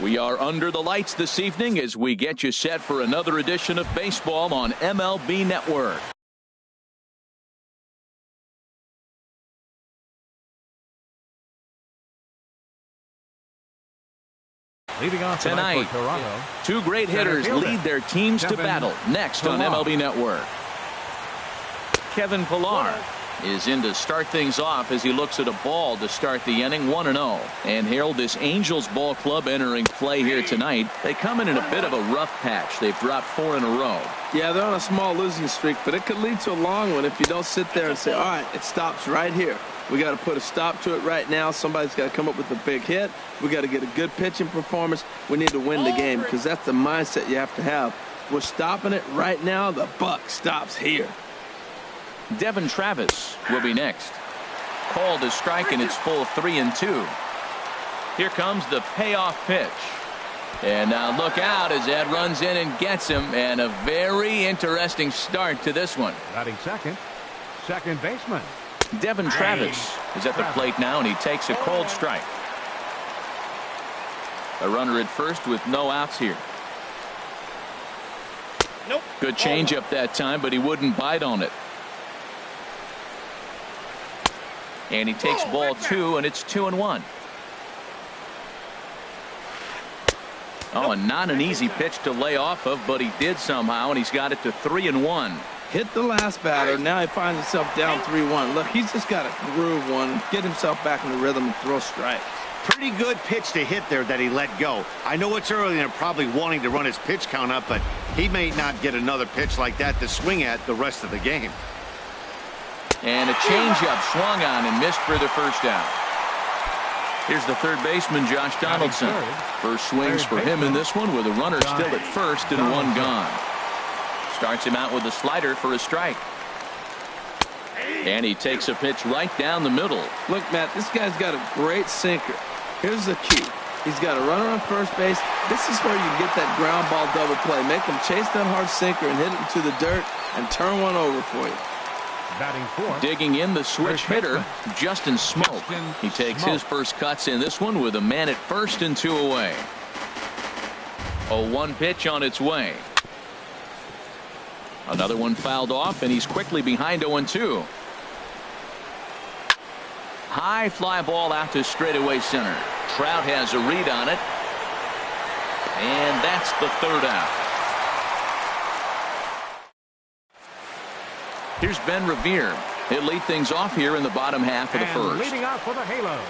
We are under the lights this evening as we get you set for another edition of baseball on MLB Network. Leading off tonight, for Toronto, two great hitters lead their teams to battle next on MLB Network. Kevin Pillar is in to start things off as he looks at a ball to start the inning, 1-0. And Harold, this Angels ball club entering play here tonight, they come in a bit of a rough patch. They've dropped 4 in a row. Yeah, they're on a small losing streak, but it could lead to a long one if you don't sit there and say, all right, it stops right here. We got to put a stop to it right now. Somebody's got to come up with a big hit. We got to get a good pitching performance. We need to win the game because that's the mindset you have to have. We're stopping it right now. The buck stops here. Devin Travis will be next. Called a strike, and it's full 3-2. Here comes the payoff pitch. And now look out as Ed runs in and gets him. And a very interesting start to this one. Batting second baseman. Devin Travis is at the plate now, and he takes a cold strike. A runner at first with no outs here. Nope. Good changeup that time, but he wouldn't bite on it. And he takes ball 2, and it's 2-1. Oh, and not an easy pitch to lay off of, but he did somehow, and he's got it to 3-1. Hit the last batter. Now he finds himself down 3-1. Look, he's just got to groove one, get himself back in the rhythm and throw strikes. Pretty good pitch to hit there that he let go. I know it's early and they're probably wanting to run his pitch count up, but he may not get another pitch like that to swing at the rest of the game. And a changeup swung on and missed for the first out. Here's the third baseman, Josh Donaldson. First swings for him in this one with a runner still at first and one gone. Starts him out with a slider for a strike. And he takes a pitch right down the middle. Look, Matt, this guy's got a great sinker. Here's the key. He's got a runner on first base. This is where you get that ground ball double play. Make him chase that hard sinker and hit it into the dirt and turn one over for you. Batting fourth. Digging in, the switch hitter, Justin Smoke. He takes his first cuts in this one with a man at first and 2 away. A 1 pitch on its way. Another one fouled off, and he's quickly behind 0-2. High fly ball out to straightaway center. Trout has a read on it. And that's the third out. Here's Ben Revere. He'll lead things off here in the bottom half of the first. Leading off for the Halo,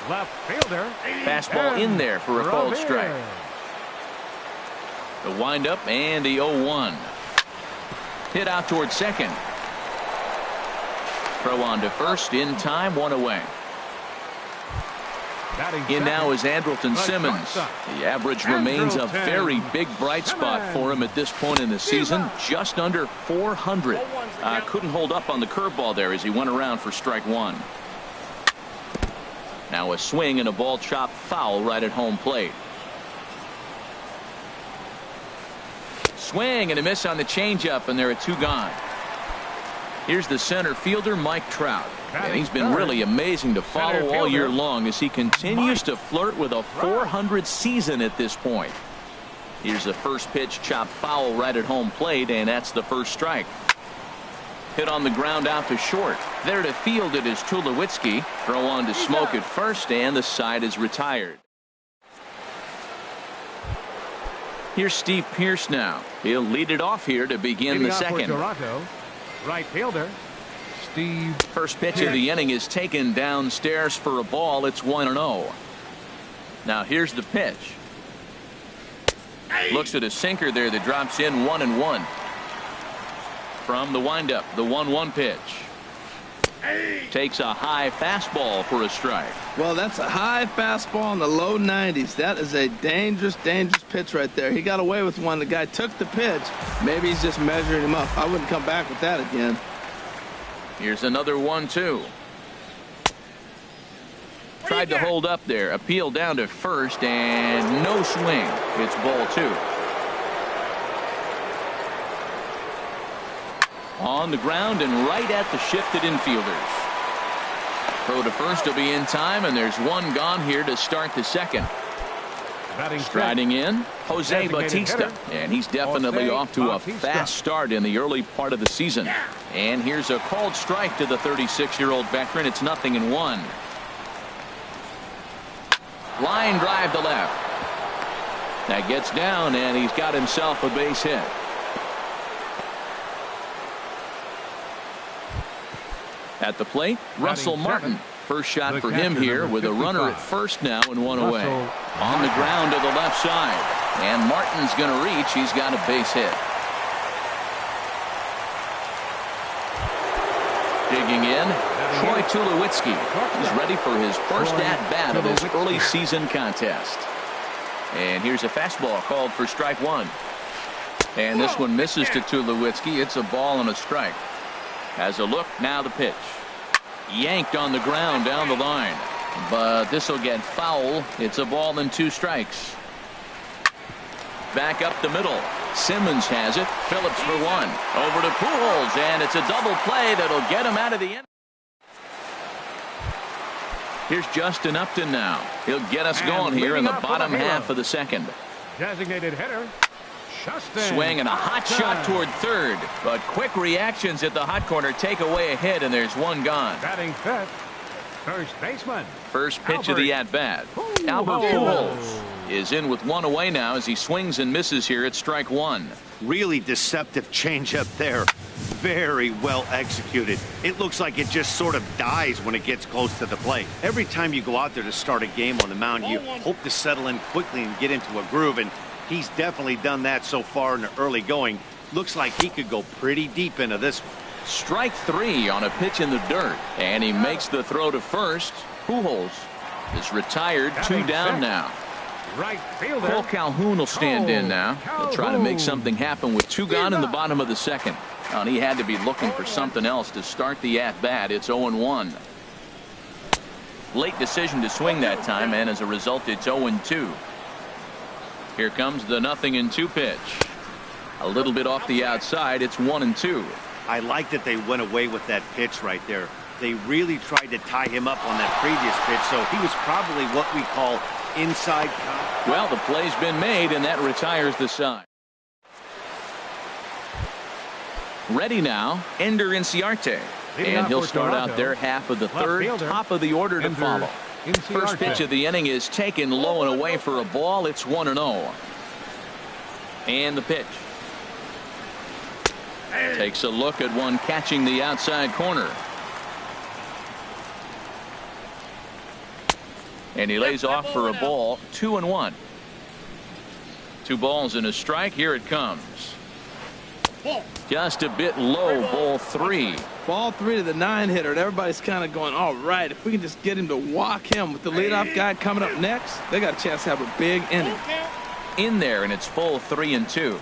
left fielder. Fastball in there for a cold strike. The windup and the 0-1. Hit out towards second. Throw on to first in time, 1 away. In now is Andrelton Simmons. The average remains a very big bright spot for him at this point in the season. Just under 400. Couldn't hold up on the curveball there as he went around for strike 1. Now a swing and a ball chopped foul right at home plate. Swing and a miss on the changeup, and there are 2 gone. Here's the center fielder, Mike Trout. And he's been really amazing to follow all year long as he continues to flirt with a 400 season at this point. Here's the first pitch, chopped foul right at home plate, and that's the first strike. Hit on the ground out to short. There to field it is Tulowitzki. Throw on to Smoke at first, and the side is retired. Here's Steve Pearce now. He'll lead it off here to begin the second. Toronto, right fielder, Steve. First pitch of the inning is taken downstairs for a ball. It's 1-0. Now here's the pitch. Looks at a sinker there that drops in 1-1. From the windup, the 1-1 pitch. Takes a high fastball for a strike. Well, that's a high fastball in the low 90s. That is a dangerous, dangerous pitch right there. He got away with one. The guy took the pitch. Maybe he's just measuring him up. I wouldn't come back with that again. Here's another 1-2. Tried to hold up there. Appeal down to first, and no swing. It's ball 2. On the ground and right at the shifted infielders. Throw to first will be in time, and there's one gone here to start the second. Striding in, Jose Bautista, and he's definitely off to a fast start in the early part of the season. And here's a called strike to the 36-year-old veteran. It's 0-1. Line drive to left. That gets down, and he's got himself a base hit. At the plate, Russell Martin. First shot for him here with a runner at first now and one away. On the ground to the left side. And Martin's going to reach. He's got a base hit. Digging in, Troy Tulowitzki. He's ready for his first at-bat of this early season contest. And here's a fastball called for strike one. And this one misses to Tulowitzki. It's a ball and a strike. Has a look, now the pitch. Yanked on the ground down the line. But this will get foul. It's a ball and 2 strikes. Back up the middle. Simmons has it. Phillips for one. Over to Pujols, and it's a double play that'll get him out of the end. Here's Justin Upton now. He'll get us going here in the bottom half of the second. Designated hitter. Swing and a hot shot toward third, but quick reactions at the hot corner take away a hit, and there's one gone. Batting fifth, first baseman. First pitch of the at-bat. Albert Pujols is in with one away now as he swings and misses here at strike one. Really deceptive changeup there. Very well executed. It looks like it just sort of dies when it gets close to the plate. Every time you go out there to start a game on the mound, you hope to settle in quickly and get into a groove, and he's definitely done that so far in the early going. Looks like he could go pretty deep into this one. Strike 3 on a pitch in the dirt, and he makes the throw to first. Pujols is retired, 2 down now. Right fielder. Cole Calhoun will stand in now. He'll try to make something happen with 2 gone in the bottom of the second. And he had to be looking for something else to start the at-bat. It's 0-1. Late decision to swing that time, and as a result, it's 0-2. Here comes the 0-2 pitch. A little bit off the outside. It's 1-2. I like that they went away with that pitch right there. They really tried to tie him up on that previous pitch, so he was probably what we call inside contact. Well, the play's been made, and that retires the side. Ready now, Ender Inciarte. And he'll start out their half of the third, top of the order to follow. First pitch of the inning is taken low and away for a ball. It's 1-0. And the pitch. Takes a look at one catching the outside corner. And he lays off for a ball. 2-1. 2 balls and a strike. Here it comes. Just a bit low. Ball 3. Ball 3 to the 9-hitter, and everybody's kind of going, all right, if we can just get him to walk him with the leadoff guy coming up next, they got a chance to have a big inning. In there, and it's full 3-2.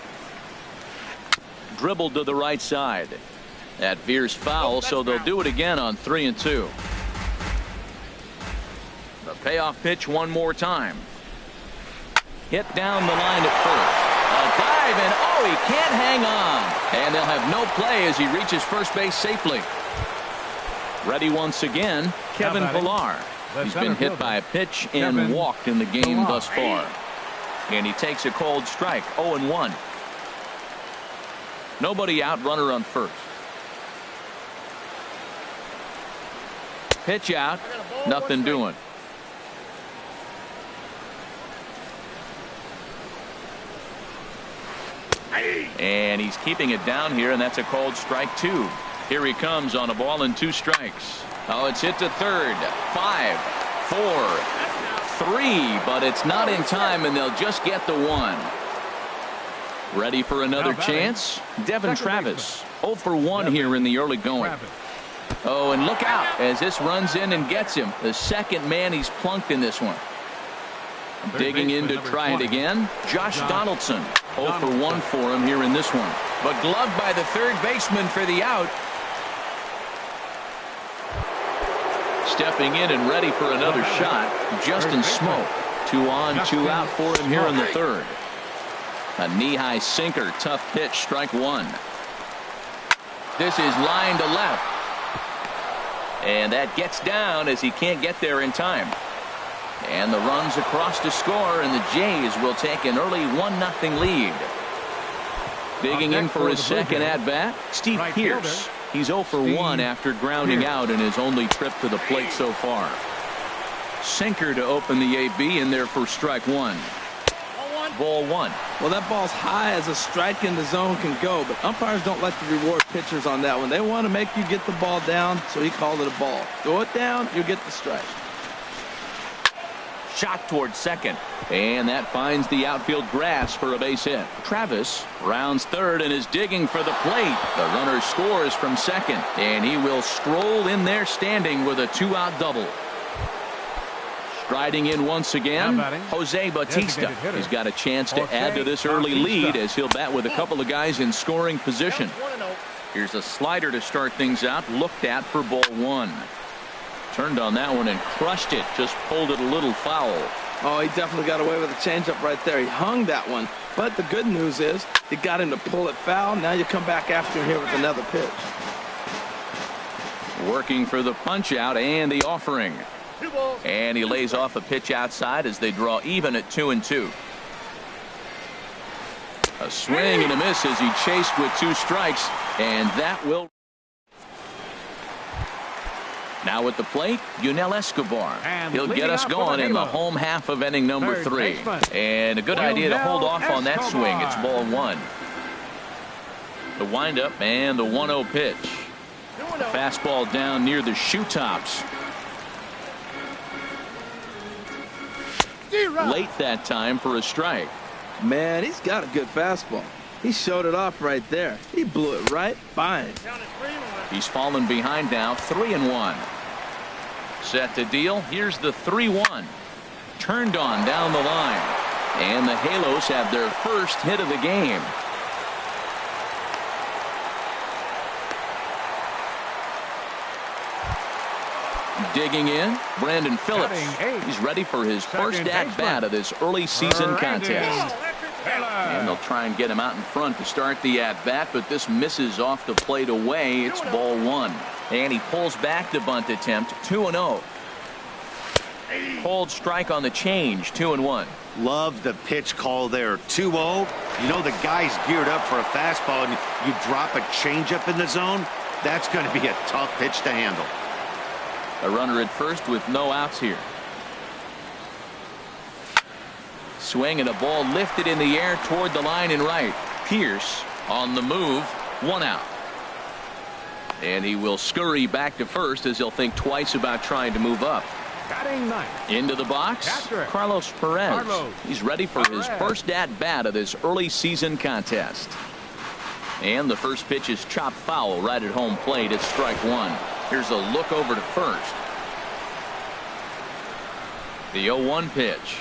Dribbled to the right side. That veers foul, so they'll do it again on 3-2. The payoff pitch one more time. Hit down the line at first. A dive, and oh, he can't hang on. And they'll have no play as he reaches first base safely. Ready once again, Kevin Pillar. He's been hit by a pitch and walked in the game thus far. And he takes a cold strike, 0-1. Nobody out, runner on first. Pitch out, nothing doing. And he's keeping it down here, and that's a called strike 2. Here he comes on a ball and 2 strikes. Oh, it's hit to third. 5, 4, 3, but it's not in time, and they'll just get the 1. Ready for another chance? Devin Travis, 0 for 1 here in the early going. Oh, and look out as this runs in and gets him. The second man he's plunked in this one. Digging in to try it again. Josh Donaldson, 0 for 1 for him here in this one. But gloved by the third baseman for the out. Stepping in and ready for another shot, Justin Smoke. 2 on, 2 out for him here in the third. A knee-high sinker, tough pitch, strike 1. This is line to left. And that gets down as he can't get there in time. And the runs across to score, and the Jays will take an early 1-0 lead. Digging in for his second at-bat, Steve Pearce. He's 0 for 1 after grounding out in his only trip to the plate so far. Sinker to open the AB in there for strike one. Ball one. Well, that ball's high as a strike in the zone can go, but umpires don't like to reward pitchers on that one. They want to make you get the ball down, so he called it a ball. Throw it down, you get the strike. Shot towards second, and that finds the outfield grass for a base hit. Travis rounds third and is digging for the plate. The runner scores from second, and he will stroll in there standing with a 2-out double. Striding in once again, Jose Bautista. He's got a chance to add to this early lead as he'll bat with a couple of guys in scoring position. Here's a slider to start things out, looked at for ball one. Turned on that one and crushed it, just pulled it a little foul. Oh, he definitely got away with a changeup right there. He hung that one, but the good news is he got him to pull it foul. Now you come back after him here with another pitch. Working for the punch out and the offering. And he lays off a pitch outside as they draw even at 2-2. A swing and a miss as he chased with 2 strikes, and that will. Now at the plate, Yunel Escobar. He'll get us going in the home half of inning number 3. And a good idea to hold off on that swing. It's ball one. The windup and the 1-0 pitch. The fastball down near the shoe tops. Late that time for a strike. Man, he's got a good fastball. He showed it off right there. He blew it right by him. He's fallen behind now, 3-1. Set to deal. Here's the 3-1. Turned on down the line. And the Halos have their first hit of the game. Digging in, Brandon Phillips. He's ready for his first at-bat of this early season contest. And they'll try and get him out in front to start the at-bat, but this misses off the plate away. It's ball one. And he pulls back the bunt attempt, 2-0. Cold strike on the change, 2-1. Love the pitch call there, 2-0. You know the guy's geared up for a fastball, and you drop a changeup in the zone, that's going to be a tough pitch to handle. A runner at first with no outs here. Swing and a ball lifted in the air toward the line and right. Pierce on the move, 1 out. And he will scurry back to first as he'll think twice about trying to move up. Into the box, Carlos Perez. He's ready for his first at-bat of this early season contest. And the first pitch is chopped foul right at home plate. It's strike one. Here's a look over to first. The 0-1 pitch.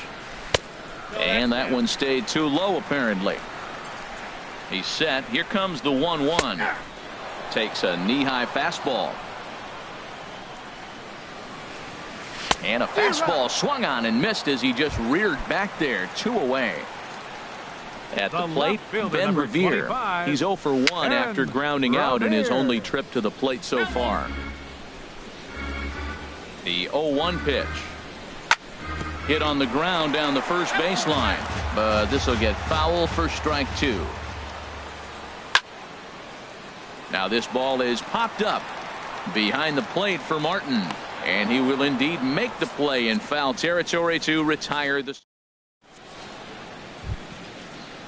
And that one stayed too low apparently. He's set. Here comes the 1-1. Takes a knee-high fastball. And a fastball swung on and missed as he just reared back there. 2 away. At the plate, Ben Revere. He's 0 for 1 after grounding out in his only trip to the plate so far. The 0-1 pitch. Hit on the ground down the first baseline, but this will get foul for strike 2. Now this ball is popped up behind the plate for Martin, and he will indeed make the play in foul territory to retire the.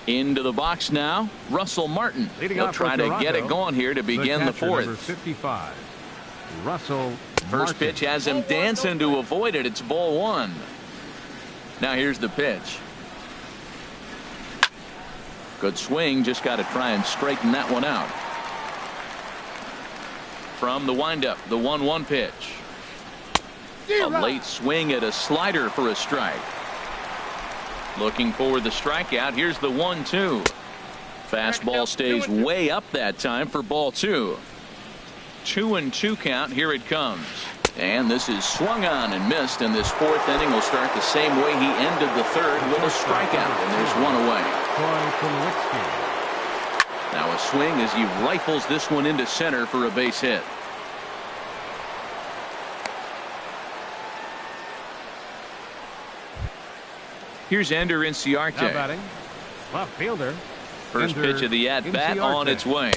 Into the box now, Russell Martin. He'll try to get it going here to begin the fourth. Number 55, Russell First pitch has him dancing to avoid it. It's ball one. Now here's the pitch. Good swing. Just got to try and straighten that one out. From the windup, the 1-1 pitch. A late swing at a slider for a strike. Looking for the strikeout. Here's the 1-2. Fastball stays way up that time for ball 2. 2-2 count. Here it comes. And this is swung on and missed, and this fourth inning will start the same way he ended the third with a strikeout, and there's 1 away. Now a swing as he rifles this one into center for a base hit. Here's Ender Inciarte. Now batting, left fielder. First Ender pitch of the at-bat on its way.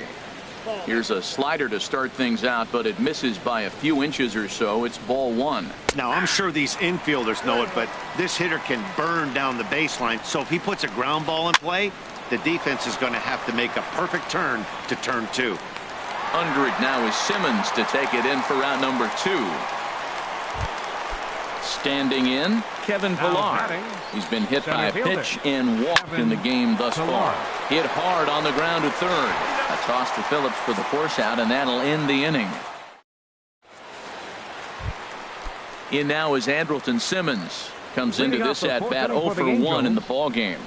Here's a slider to start things out, but it misses by a few inches or so. It's ball one. Now, I'm sure these infielders know it, but this hitter can burn down the baseline. So if he puts a ground ball in play, the defense is going to have to make a perfect turn to turn two. Under it now is Simmons to take it in for out number two. Standing in, Kevin Pillar. He's been hit by a pitch and walked in the game thus far. Hit hard on the ground to third. A toss to Phillips for the force out, and that'll end the inning. In now is Andrelton Simmons. Comes into this at-bat 0 for 1 in the ball game.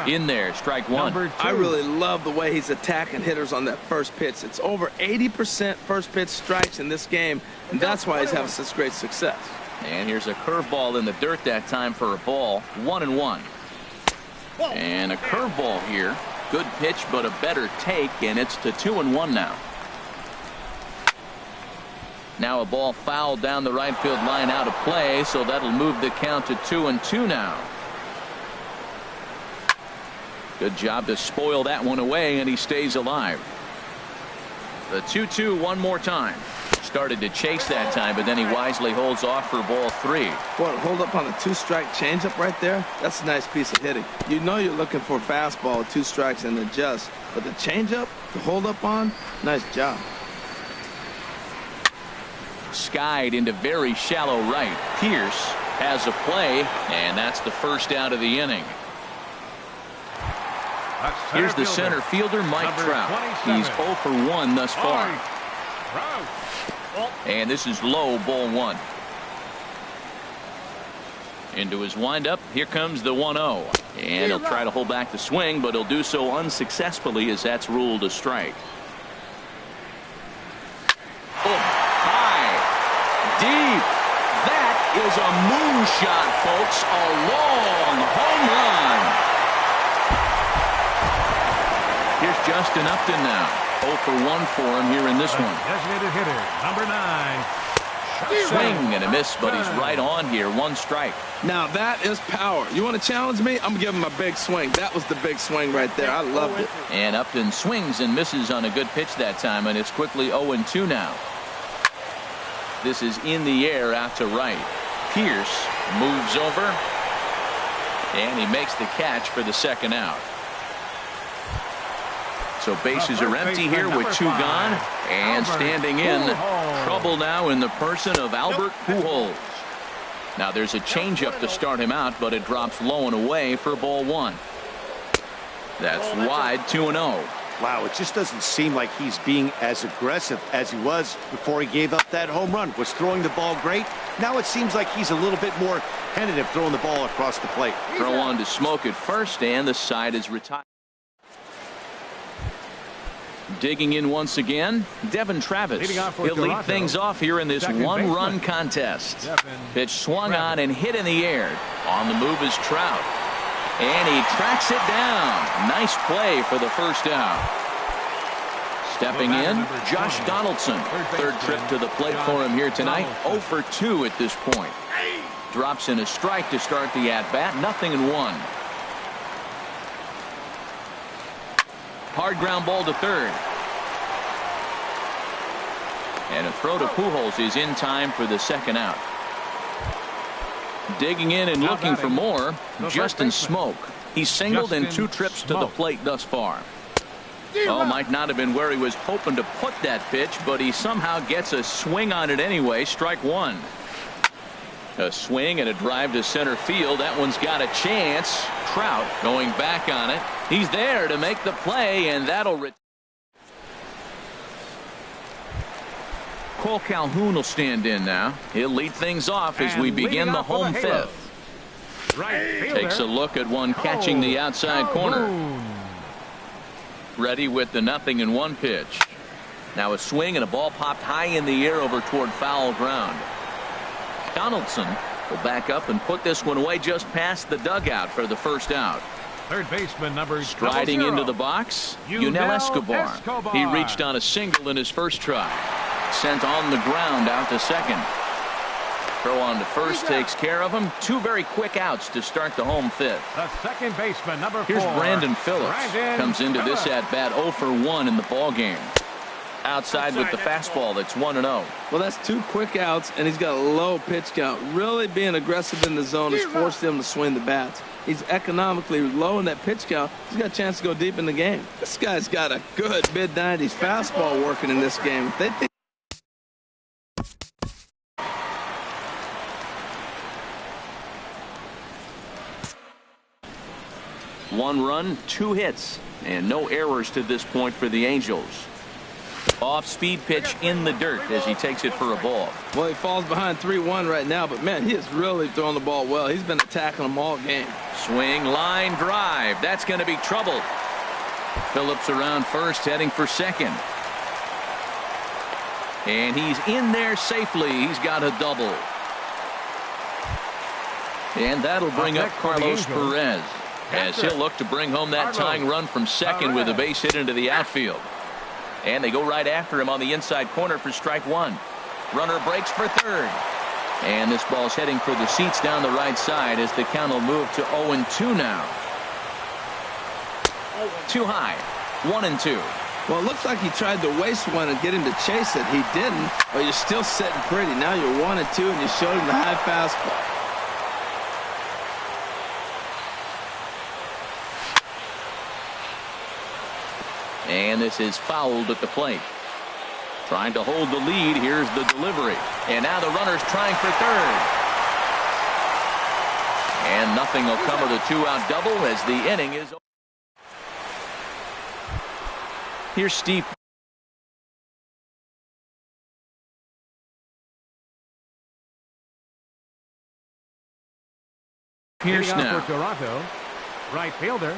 In there, strike one. I really love the way he's attacking hitters on that first pitch. It's over 80% first pitch strikes in this game, and that's why he's having such great success. And here's a curveball in the dirt that time for a ball. 1-1. And a curveball here. Good pitch, but a better take, and it's to 2-1 now. Now a ball fouled down the right field line out of play, so that'll move the count to 2-2 now. Good job to spoil that one away, and he stays alive. The 2-2 one more time. Started to chase that time, but then he wisely holds off for ball three. Boy, hold up on a two-strike changeup right there. That's a nice piece of hitting. You know you're looking for a fastball, 2 strikes and adjust. But the changeup to hold up on, nice job. Skied into very shallow right. Pierce has a play, and that's the first out of the inning. Here's the center fielder, Mike Trout. He's 0 for 1 thus far. And this is low, ball one. Into his windup. Here comes the 1-0. And he'll try to hold back the swing, but he'll do so unsuccessfully as that's ruled a strike. Oh, high. Deep. That is a moonshot, folks. A long home run. Here's Justin Upton now. 0 for 1 for him here in this one. Designated hitter, number 9. Swing and a miss, but he's right on here. 1 strike. Now that is power. You want to challenge me? I'm going to give him a big swing. That was the big swing right there. I loved it. And Upton swings and misses on a good pitch that time, and it's quickly 0-2 now. This is in the air out to right. Pierce moves over, and he makes the catch for the second out. So bases are empty here with 2 gone, and standing in, trouble now in the person of Albert Pujols. Now there's a changeup to start him out, but it drops low and away for ball one. That's wide, 2-0. Wow, it just doesn't seem like he's being as aggressive as he was before he gave up that home run. Was throwing the ball great. Now it seems like he's a little bit more tentative throwing the ball across the plate. Throw on to Smoke at first, and the side is retired. Digging in once again, Devin Travis. He'll lead things off here in this one-run contest. Pitch swung on and hit in the air. On the move is Trout. And he tracks it down. Nice play for the first out. Stepping in, Josh Donaldson. Third trip to the plate for him here tonight. 0 for 2 at this point. Drops in a strike to start the at-bat. 0-1. Hard ground ball to third. And a throw to Pujols is in time for the second out. Digging in and looking for more, Justin Smoke. He's singled in 2 trips to the plate thus far. Oh, might not have been where he was hoping to put that pitch, but he somehow gets a swing on it anyway. Strike one. A swing and a drive to center field. That one's got a chance. Trout going back on it. He's there to make the play, and that'll Cole Calhoun will stand in now. He'll lead things off as we begin the home fifth. Takes a look at one catching the outside corner. Ready with the 0-1 pitch. Now a swing and a ball popped high in the air over toward foul ground. Donaldson will back up and put this one away just past the dugout for the first out. Third baseman number Striding 00. into the box, Yunel Escobar. Escobar. He reached on a single in his first try. Sent on the ground out to second. Throw on to first takes care of him. Two very quick outs to start the home fifth. The second baseman number 4. Here's Brandon Phillips. Brandon Comes into this Phillips. at bat 0 for 1 in the ball game. Outside with the fastball. That's 1-0. Well, that's two quick outs, and he's got a low pitch count. Really being aggressive in the zone has forced him to swing the bats. He's economically low in that pitch count. He's got a chance to go deep in the game. This guy's got a good mid-90s fastball working in this game. If they think 1 run, 2 hits, and no errors to this point for the Angels. Off-speed pitch in the dirt as he takes it for a ball. Well, he falls behind 3-1 right now, but, man, he is really throwing the ball well. He's been attacking them all game. Swing, line, drive. That's going to be trouble. Phillips around first, heading for second. And he's in there safely. He's got a double. And that'll bring up Carlos Perez as he'll look to bring home that tying run from second with a base hit into the outfield. And they go right after him on the inside corner for strike 1. Runner breaks for third. And this ball's heading for the seats down the right side as the count will move to 0-2 now. Too high. 1-2. Well, it looks like he tried to waste one and get him to chase it. He didn't, but you're still sitting pretty. Now you're 1-2, and you showed him the high fastball. And this is fouled at the plate. Trying to hold the lead. Here's the delivery. And now the runner's trying for third. And nothing will come of the 2-out double as the inning is over. Here's Steve. Pierce now. For Toronto, right fielder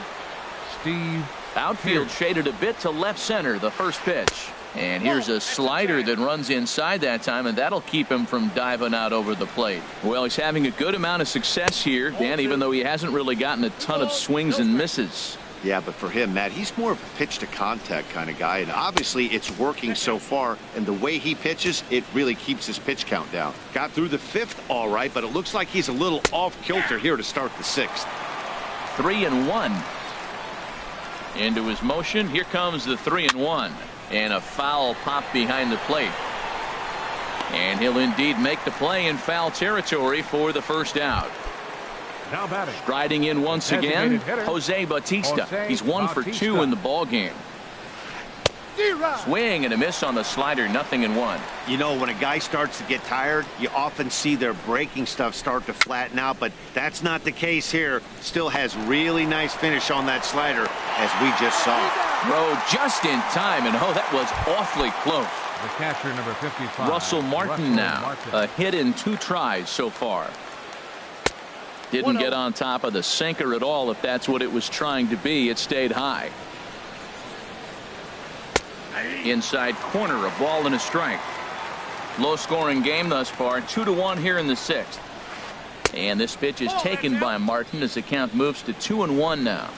Steve. Outfield shaded a bit to left center, the first pitch. And here's a slider that runs inside that time, and that'll keep him from diving out over the plate. Well, he's having a good amount of success here, Dan, even though he hasn't really gotten a ton of swings and misses. Yeah, but for him, Matt, he's more of a pitch-to-contact kind of guy, and obviously it's working so far, and the way he pitches, it really keeps his pitch count down. Got through the 5th all right, but it looks like he's a little off-kilter here to start the 6th. 3-1. Into his motion. Here comes the 3-1. And a foul pop behind the plate. And he'll indeed make the play in foul territory for the first out. Now batting. Striding in once again, Jose Bautista. He's 1 for 2 in the ball game. Swing and a miss on the slider, 0-1. You know, when a guy starts to get tired, you often see their breaking stuff start to flatten out, but that's not the case here. Still has really nice finish on that slider, as we just saw. Throw just in time, and oh, that was awfully close. The catcher number 55. Russell Martin now. A hit in 2 tries so far. Didn't get on top of the sinker at all, if that's what it was trying to be. It stayed high. Inside corner, a ball and a strike. Low scoring game thus far, 2-1 here in the 6th. And this pitch is taken by Martin as the count moves to 2-1 now.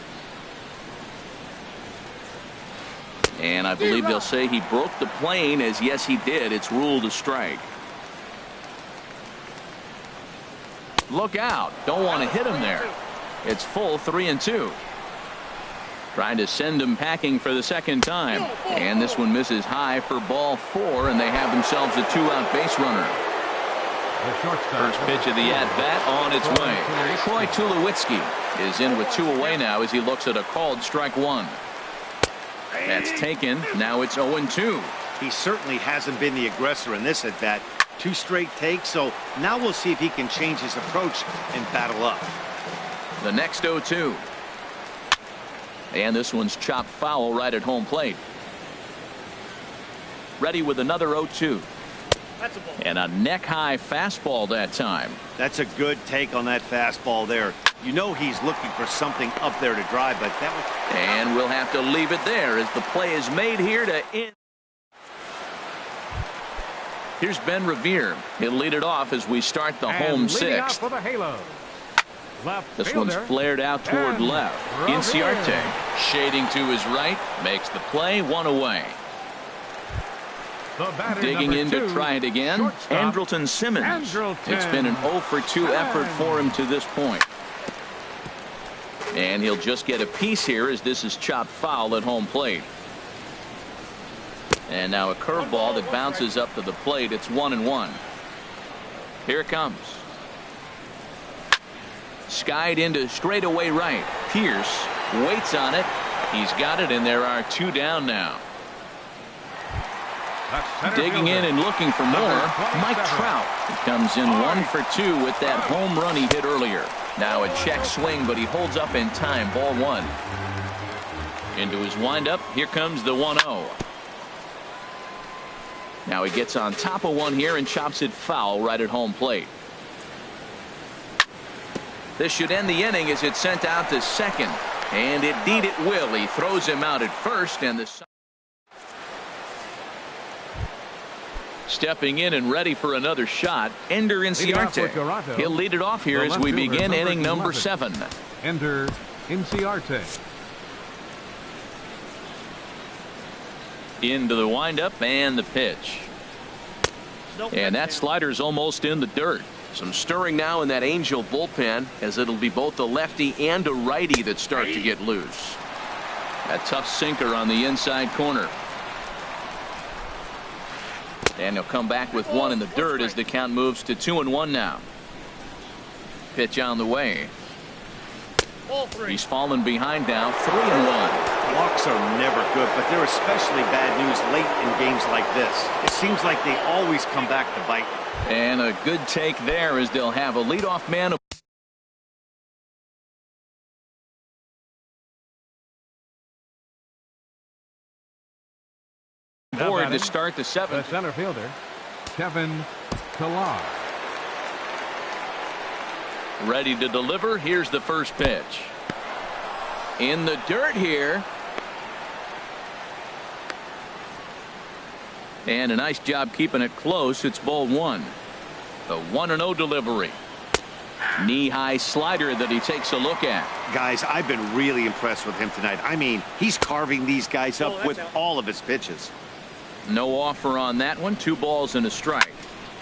And I believe they'll say he broke the plane, as yes he did. It's ruled a strike. Look out. Don't want to hit him there. It's full 3-2. Trying to send him packing for the second time. And this one misses high for ball 4, and they have themselves a 2-out base runner. First pitch of the at-bat on its way. Troy Tulowitzki is in with 2 away now as he looks at a called strike 1. That's taken. Now it's 0-2. He certainly hasn't been the aggressor in this at-bat. 2 straight takes, so now we'll see if he can change his approach and battle up. The next 0-2. And this one's chopped foul right at home plate. Ready with another 0-2. And a neck-high fastball that time. That's a good take on that fastball there. You know he's looking for something up there to drive, but that was... And we'll have to leave it there as the play is made here to end. Here's Ben Revere. He'll lead it off as we start the home 6th. For the Halos, Left This fielder. one's flared out toward And left. Revere. Inciarte shading to his right, makes the play, one away. The batter, Digging in number to 2, try it again, shortstop, Andrelton Simmons. Andrelton It's been an 0 for 2 effort for him to this point. And he'll just get a piece here as this is chopped foul at home plate. And now a curveball that bounces up to the plate. It's 1-1. Here it comes. Skied into straightaway right. Pierce waits on it. He's got it, and there are 2 down now. Digging in and looking for more, Mike Trout. He comes in 1 for 2 with that home run he hit earlier. Now a check swing, but he holds up in time. Ball 1. Into his windup. Here comes the 1-0. Now he gets on top of one here and chops it foul right at home plate. This should end the inning as it's sent out to second. And indeed it will. He throws him out at first, and the stepping in and ready for another shot, Ender Inciarte. He'll lead it off here as we begin inning number 7. Ender Inciarte. Into the windup and the pitch. And that slider's almost in the dirt. Some stirring now in that Angel bullpen, as it'll be both a lefty and a righty that start to get loose. A tough sinker on the inside corner. And he'll come back with one in the dirt as the count moves to 2-1 now. Pitch on the way. He's fallen behind now, 3-1. Walks are never good, but they're especially bad news late in games like this. It seems like they always come back to bite. And a good take there as they'll have a leadoff man aboard to start the 7th. The center fielder, Kevin Pillar. Ready to deliver. Here's the first pitch. In the dirt here. And a nice job keeping it close. It's ball 1. The 1-0 delivery. Knee-high slider that he takes a look at. Guys, I've been really impressed with him tonight. I mean, he's carving these guys up with all of his pitches. No offer on that one. 2 balls and a strike.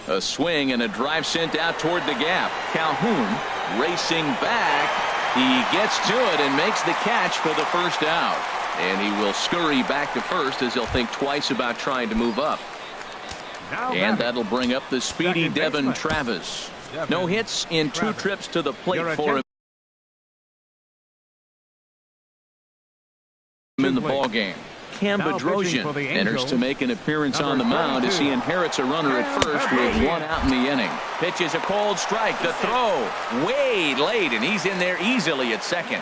A swing and a drive sent out toward the gap. Calhoun racing back. He gets to it and makes the catch for the first out. And he will scurry back to first as he'll think twice about trying to move up. And that'll bring up the speedy Devin Travis. No hits in 2 trips to the plate for him in the ball game. Cam Bedrosian enters to make an appearance on the mound as he inherits a runner at first with 1 out in the inning. Pitches a cold strike. The throw way late, and he's in there easily at second.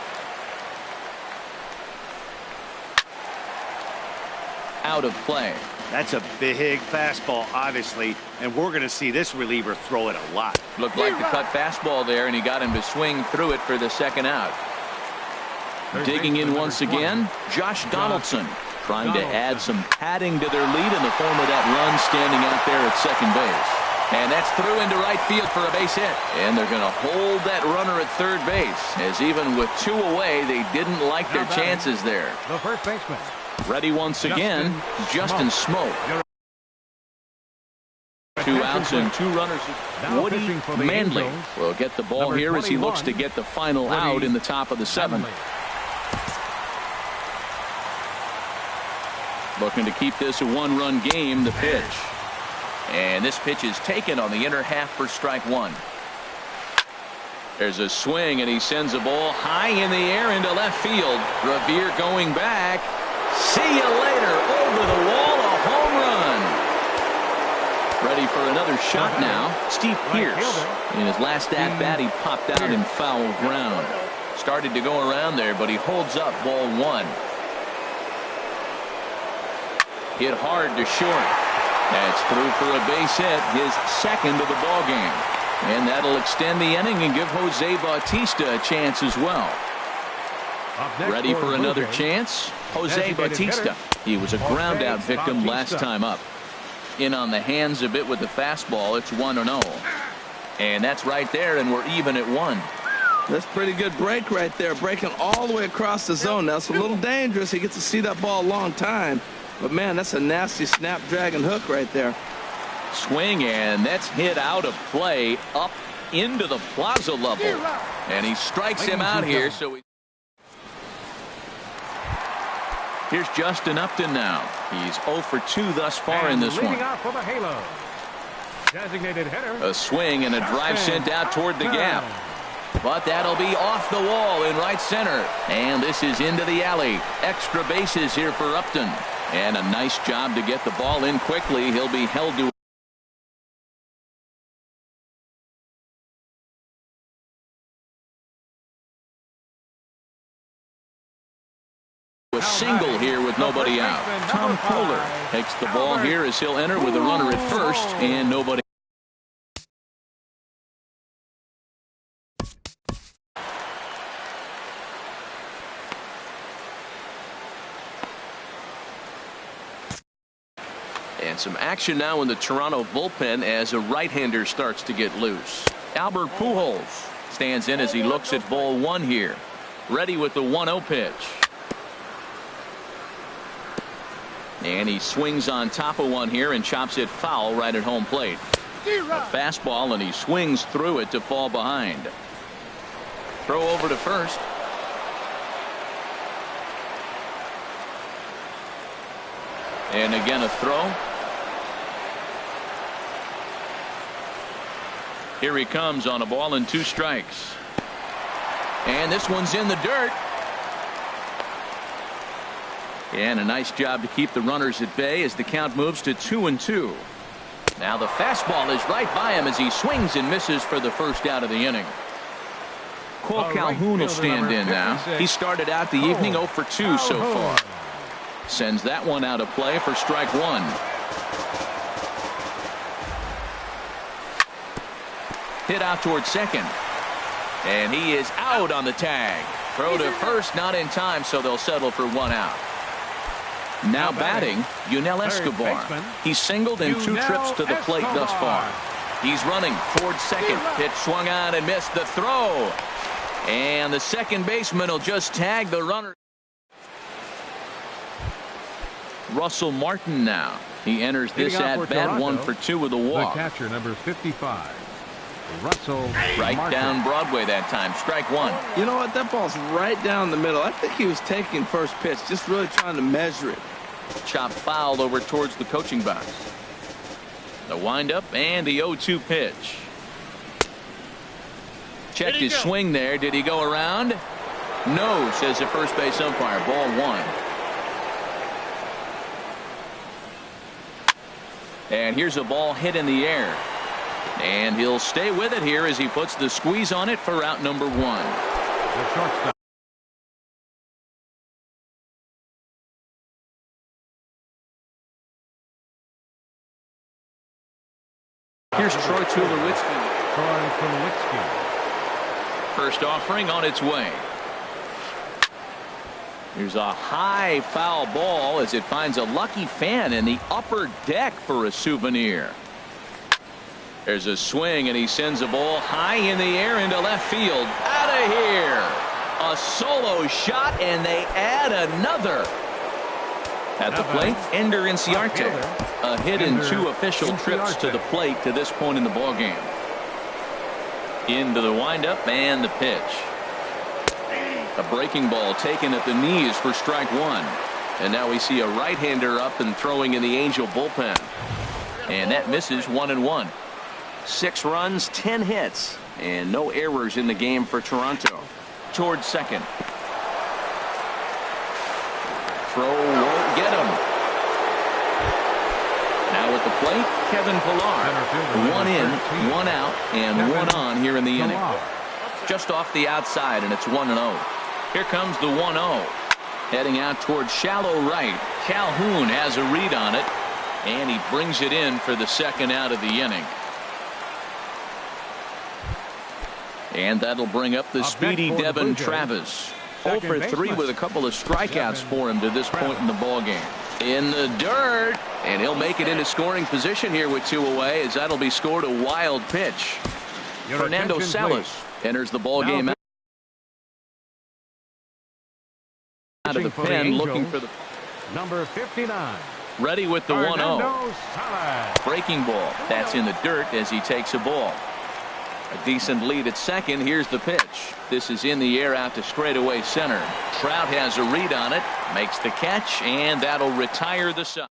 Out of play. That's a big fastball, obviously, and we're going to see this reliever throw it a lot. Looked like the cut fastball there, and he got him to swing through it for the second out. Digging in once again, Josh Donaldson, trying to add some padding to their lead in the form of that run standing out there at second base. And that's through into right field for a base hit. And they're going to hold that runner at third base, as even with 2 away, they didn't like their chances there. The first baseman. Ready once again, Justin Smoke. 2 outs and 2 runners. Woody Manley will get the ball here as he looks to get the final out in the top of the 7th. Looking to keep this a 1-run game. The pitch. And this pitch is taken on the inner half for strike 1. There's a swing, and he sends a ball high in the air into left field. Revere going back. See you later. Over the wall, a home run. Ready for another shot now. Steve Pierce. In his last at-bat, he popped out in foul ground. Started to go around there, but he holds up ball 1. Hit hard to short. That's through for a base hit, his 2nd of the ball game. And that'll extend the inning and give Jose Bautista a chance as well. Ready for another chance? Jose Bautista. He was a ground out victim last time up. In on the hands a bit with the fastball. It's 1-0. And that's right there, and we're even at 1. That's pretty good break right there, breaking all the way across the zone. Now, it's a little dangerous. He gets to see that ball a long time. But, man, that's a nasty snapdragon hook right there. Swing, and that's hit out of play up into the plaza level. And he strikes him out here. So here's Justin Upton now. He's 0 for 2 thus far in this one. Leading off for the Halo. Designated hitter. A swing and a drive sent out toward the gap. But that'll be off the wall in right center. And this is into the alley. Extra bases here for Upton. And a nice job to get the ball in quickly. He'll be held to a single here with nobody out. Tom Kohler takes the ball here as he'll enter with a runner at first and nobody. And some action now in the Toronto bullpen as a right-hander starts to get loose. Albert Pujols stands in as he looks at ball 1 here. Ready with the 1-0 pitch. And he swings on top of one here and chops it foul right at home plate. A fastball, and he swings through it to fall behind. Throw over to first. And again a throw. Here he comes on a ball and 2 strikes. And this one's in the dirt. And a nice job to keep the runners at bay as the count moves to 2-2. Now the fastball is right by him as he swings and misses for the first out of the inning. Cole Calhoun will stand in now. He started out the evening 0 for 2 so far. Sends that one out of play for strike 1. Hit out towards second. And he is out on the tag. Throw to first, not in time, so they'll settle for 1 out. Now batting, Yunel Escobar. He's singled in 2 trips to the plate thus far. He's running towards second. Pitch swung on and missed the throw. And the second baseman will just tag the runner. Russell Martin now. He enters this at bat 1 for 2 with a walk. The catcher, number 55. Russell right Martin. Down Broadway that time. Strike 1. You know what? That ball's right down the middle. I think he was taking first pitch, just really trying to measure it. Chop fouled over towards the coaching box. The windup and the 0-2 pitch. Checked his swing there. Did he go around? No, says the first base umpire. Ball 1. And here's a ball hit in the air. And he'll stay with it here as he puts the squeeze on it for out number 1. The shortstop. Here's Troy Tulowitzki. First offering on its way. Here's a high foul ball as it finds a lucky fan in the upper deck for a souvenir. There's a swing, and he sends a ball high in the air into left field. Out of here. A solo shot, and they add another. At the plate, Ender Inciarte. A hit in 2 official trips to the plate to this point in the ballgame. Into the windup and the pitch. A breaking ball taken at the knees for strike 1. And now we see a right-hander up and throwing in the Angel bullpen. And that misses 1-1. 6 runs, 10 hits, and no errors in the game for Toronto. Towards second. Throw won't get him. Now at the plate, Kevin Pillar. 1 in, 1 out, and 1 on here in the inning. Just off the outside, and it's 1-0. Here comes the 1-0. Heading out towards shallow right. Calhoun has a read on it, and he brings it in for the second out of the inning. And that'll bring up the speedy Devin Travis. 0 for 3 with a couple of strikeouts for him to this point in the ballgame. In the dirt, and he'll make it into scoring position here with 2 away, as that'll be scored a wild pitch. Fernando Salas enters the ballgame. out of the pen, looking for the number 59. Ready with the 1-0. Salas. Breaking ball. That's in the dirt as he takes a ball. A decent lead at second. Here's the pitch. This is in the air out to straightaway center. Trout has a read on it, makes the catch, and that'll retire the side.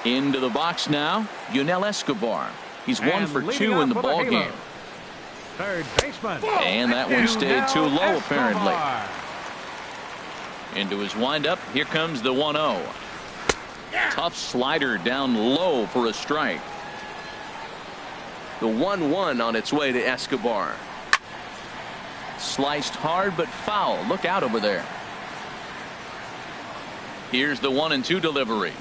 Into the box now, Yunel Escobar. He's 1 for 2 in the ball game. Third baseman. And that one stayed too low apparently. Into his windup. Here comes the 1-0. Tough slider down low for a strike. The 1-1 on its way to Escobar. Sliced hard but foul. Look out over there. Here's the 1-2 delivery.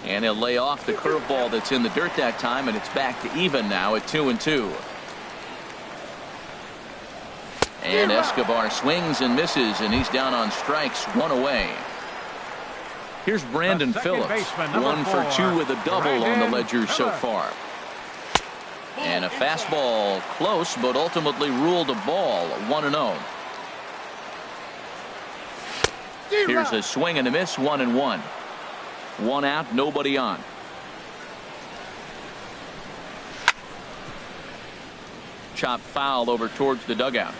And he'll lay off the curveball that's in the dirt that time, and it's back to even now at 2-2. And Escobar swings and misses, and he's down on strikes, 1 away. Here's Brandon Phillips, baseman, 1 for 2 with a double on the ledger so Phillips. far. And a fastball close, but ultimately ruled a ball, 1-0. Here's a swing and a miss, 1-1. 1 out, nobody on. Chop foul over towards the dugout.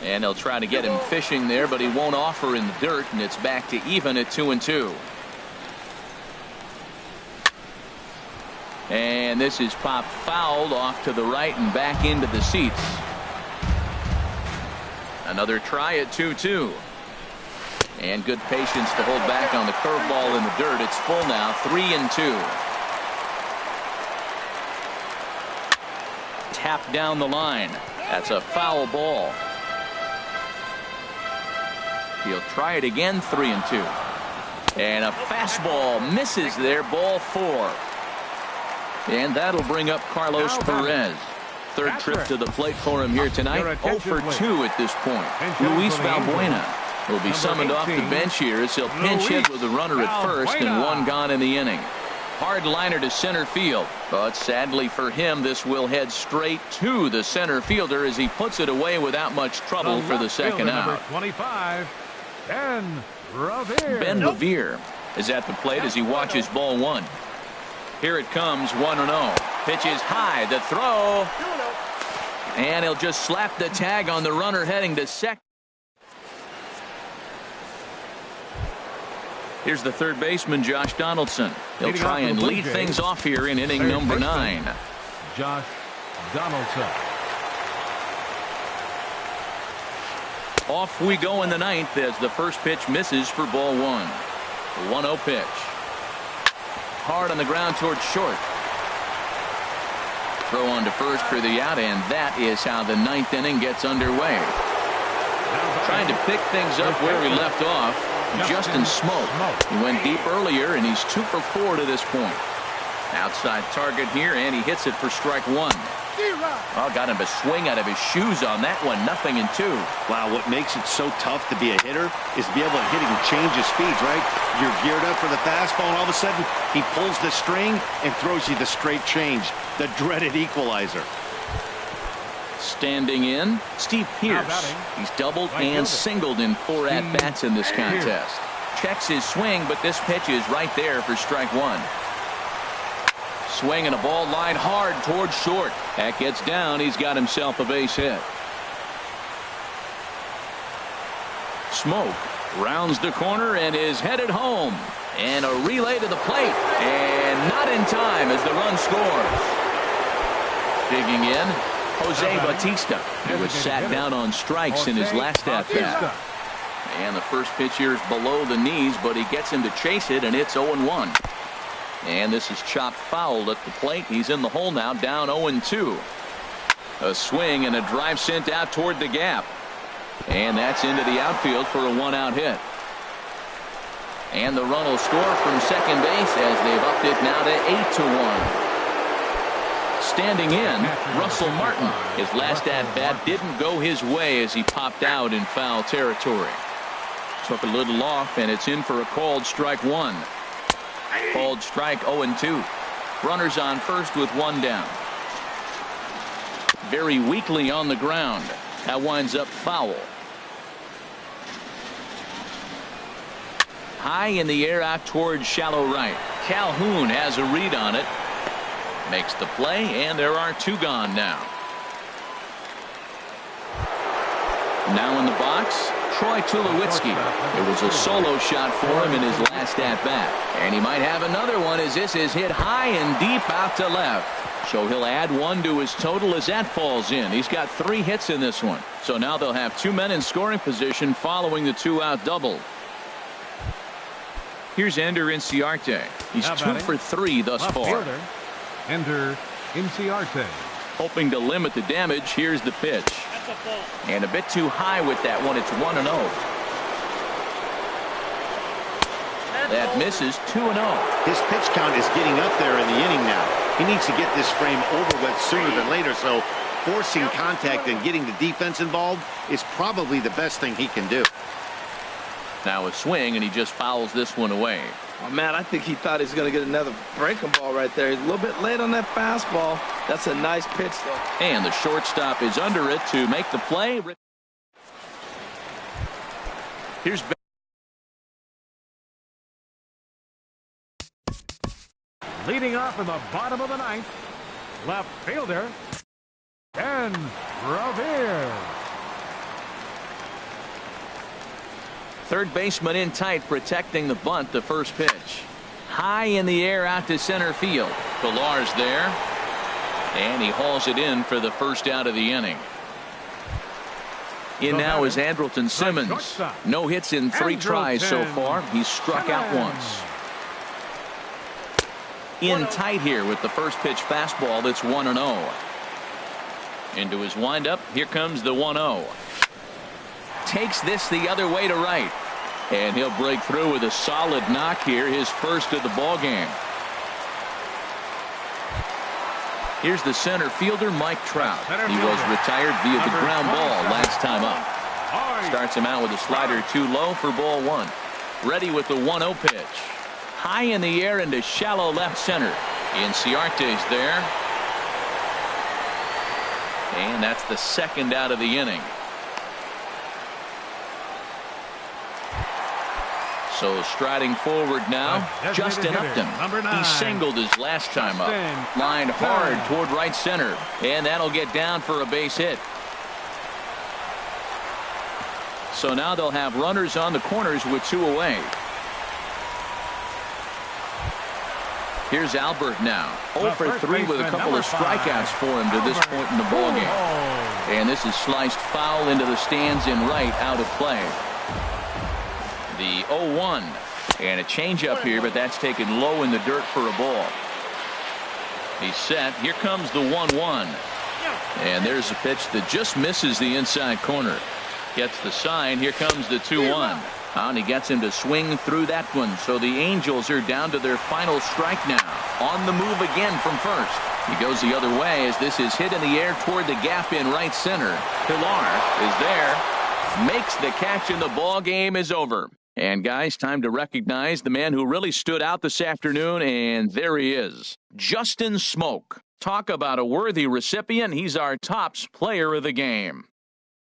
And they'll try to get him fishing there, but he won't offer in the dirt, and it's back to even at 2-2. And this is popped fouled off to the right and back into the seats. Another try at 2-2. And good patience to hold back on the curveball in the dirt. It's full now, 3-2. Tap down the line. That's a foul ball. He'll try it again, 3-2. And a fastball misses there, ball 4. And that'll bring up Carlos Perez. Third trip to the plate for him here tonight. 0 for 2 at this point. Luis Valbuena will be summoned off the bench here as he'll pinch hit with a runner at first and 1 gone in the inning. Hard liner to center field, but sadly for him, this will head straight to the center fielder as he puts it away without much trouble for the second out. 25, Ben Revere. Ben Revere is at the plate as he watches ball 1. Here it comes, 1-0. Pitch is high, the throw. And he'll just slap the tag on the runner heading to second. Here's the third baseman, Josh Donaldson. He'll try and lead things off here in inning number 9. Josh Donaldson. Off we go in the 9th as the first pitch misses for ball 1. The 1-0 pitch. Hard on the ground towards short. Throw on to first for the out, and that is how the 9th inning gets underway. Trying to pick things up where we left off. Justin Smoke. He went deep earlier, and he's 2 for 4 to this point. Outside target here, and he hits it for strike 1. Oh, got him a swing out of his shoes on that one. 0-2. Wow, what makes it so tough to be a hitter is to be able to hit and change his speeds, right? You're geared up for the fastball, and all of a sudden, he pulls the string and throws you the straight change, the dreaded equalizer. Standing in, Steve Pearce. He's doubled and singled in 4 at-bats in this contest. Checks his swing, but this pitch is right there for strike 1. Swing and a ball line hard towards short. That gets down. He's got himself a base hit. Smoke rounds the corner and is headed home. And a relay to the plate. And not in time as the run scores. Digging in, Jose Bautista, who was sat down on strikes in his last at-bat. And the first pitch here is below the knees, but he gets him to chase it, and it's 0-1. And this is chopped foul at the plate. He's in the hole now, down 0-2. A swing and a drive sent out toward the gap. And that's into the outfield for a 1-out hit. And the run will score from second base as they've upped it now to 8-1. Standing in, Russell Martin. His last at-bat didn't go his way as he popped out in foul territory. Took a little off, and it's in for a called strike 1. Called strike 0-2. Runners on first with 1 down. very weakly on the ground. That winds up foul. High in the air out towards shallow right. Calhoun has a read on it. Makes the play, and there are two gone now. Now in the box, Troy Tulowitzki. It was a solo shot for him in his last at-bat. And he might have another one as this is hit high and deep out to left. So he'll add one to his total as that falls in. He's got 3 hits in this one. So now they'll have 2 men in scoring position following the 2-out double. Here's Ender Inciarte. He's 2 for 3 thus far. Ender Inciarte. Hoping to limit the damage. Here's the pitch. And a bit too high with that one. It's 1-0. That misses 2-0. His pitch count is getting up there in the inning now. He needs to get this frame over with sooner than later, so forcing contact and getting the defense involved is probably the best thing he can do. Now a swing, and he just fouls this one away. Oh, man, I think he thought he was going to get another breaking ball right there. He's a little bit late on that fastball. That's a nice pitch, though. And the shortstop is under it to make the play. Here's Leading off in the bottom of the 9th, left fielder, Ben Revere. third baseman in tight, protecting the bunt. The first pitch. High in the air out to center field. Pilar's there. And he hauls it in for the first out of the inning. In now is Andrelton Simmons. No hits in 3 tries so far. He's struck out once. In tight here with the first pitch fastball. That's 1-0. Into his windup. Here comes the 1-0. Takes this the other way to right. And he'll break through with a solid knock here. His first of the ball game. Here's the center fielder, Mike Trout. He was retired via the ground ball last time up. Starts him out with a slider too low for ball 1. Ready with the 1-0 pitch. High in the air into shallow left center. Inciarte's there. And that's the second out of the inning. So striding forward now, Justin Upton. He singled his last time up. Lined hard toward right center. And that'll get down for a base hit. So now they'll have runners on the corners with 2 away. Here's Albert now. 0 for 3 with a couple of strikeouts for him to this point in the ballgame. And this is sliced foul into the stands in right, out of play. The 0-1. And a changeup here, but that's taken low in the dirt for a ball. He's set. Here comes the 1-1. And there's a pitch that just misses the inside corner. Gets the sign. Here comes the 2-1. And he gets him to swing through that one. So the Angels are down to their final strike now. On the move again from first. He goes the other way as this is hit in the air toward the gap in right center. Pilar is there. Makes the catch, and the ball game is over. And guys, time to recognize the man who really stood out this afternoon, and there he is. Justin Smoke. Talk about a worthy recipient. He's our tops player of the game.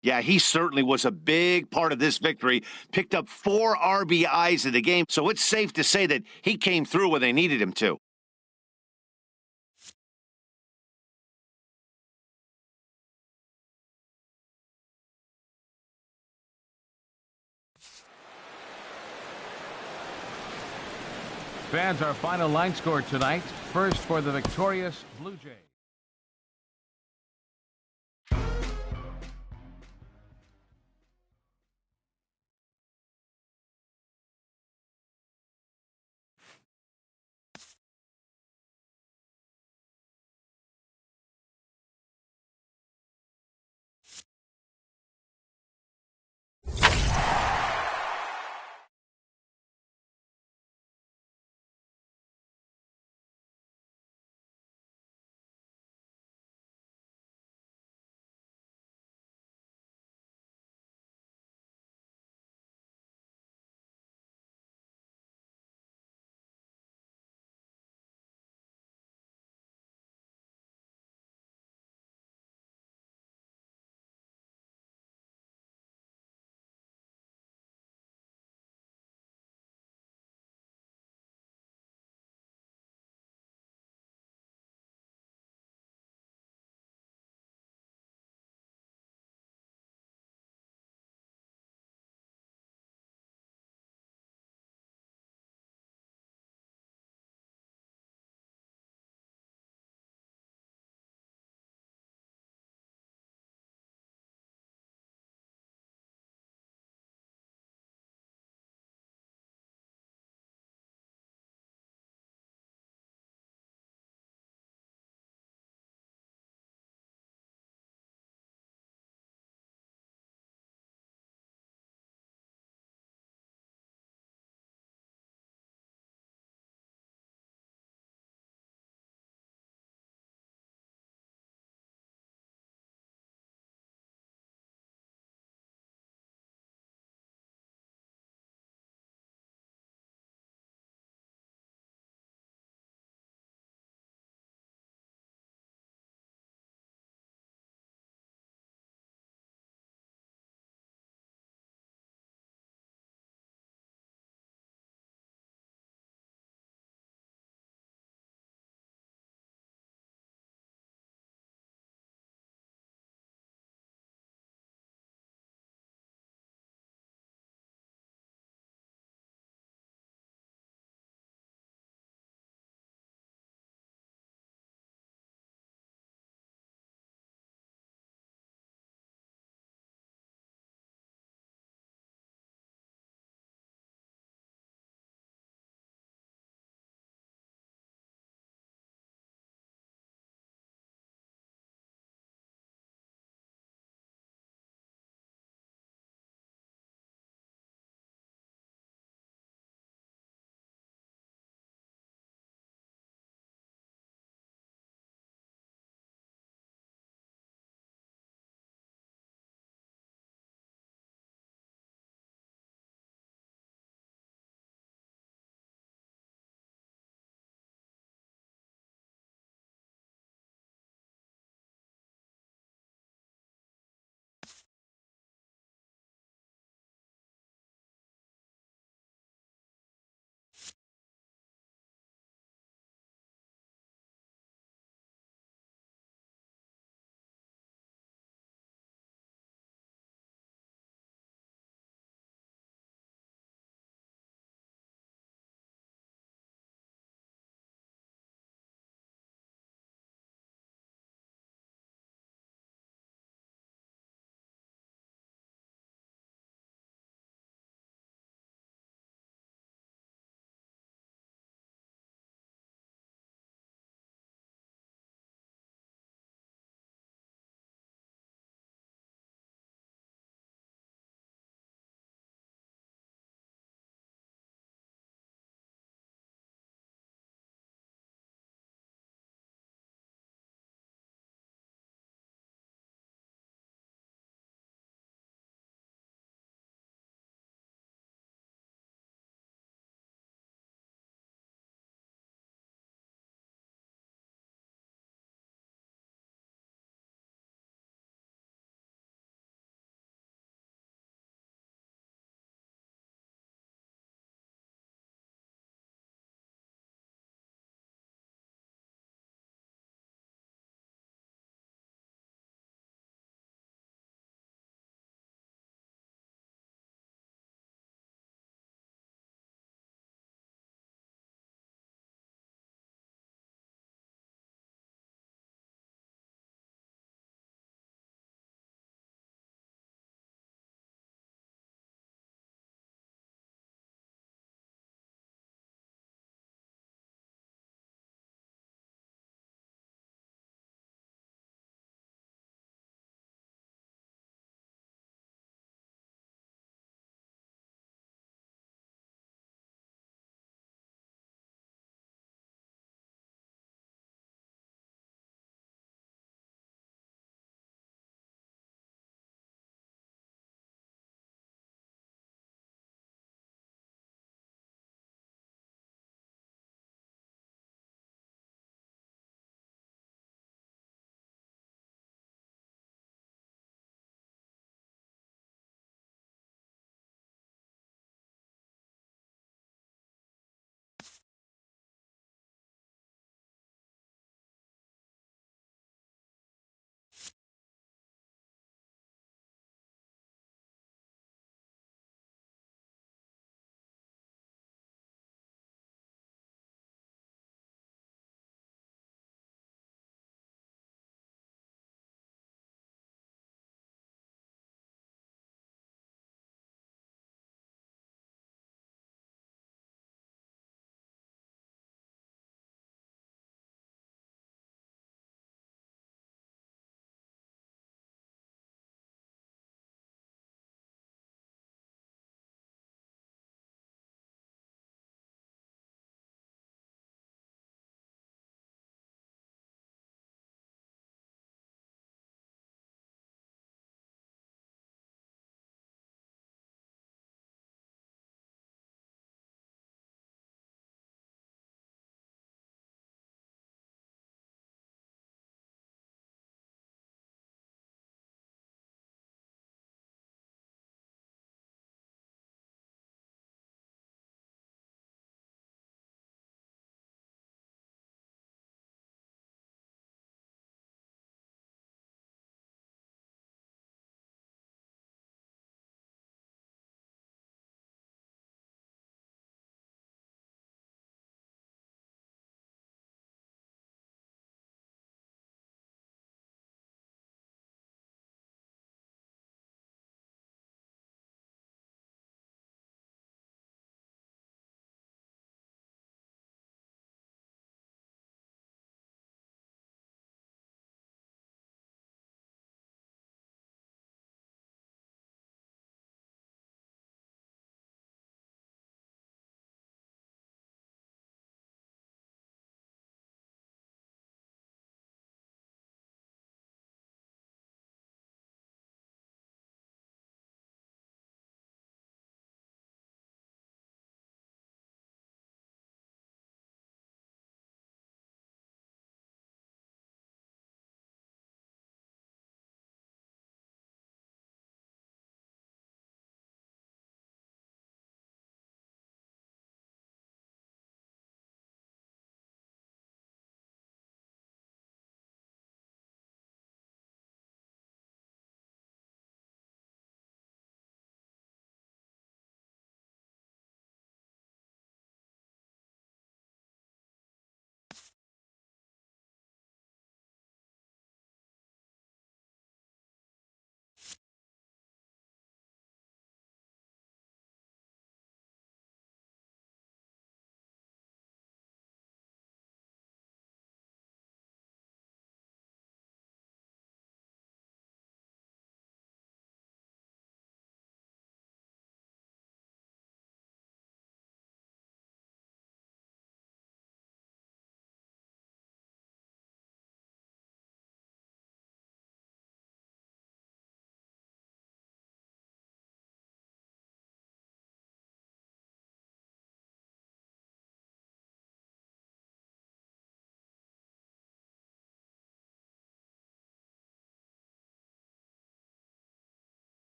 Yeah, he certainly was a big part of this victory. Picked up 4 RBIs in the game, so it's safe to say that he came through when they needed him to. Fans, our final line score tonight. First for the victorious Blue Jays.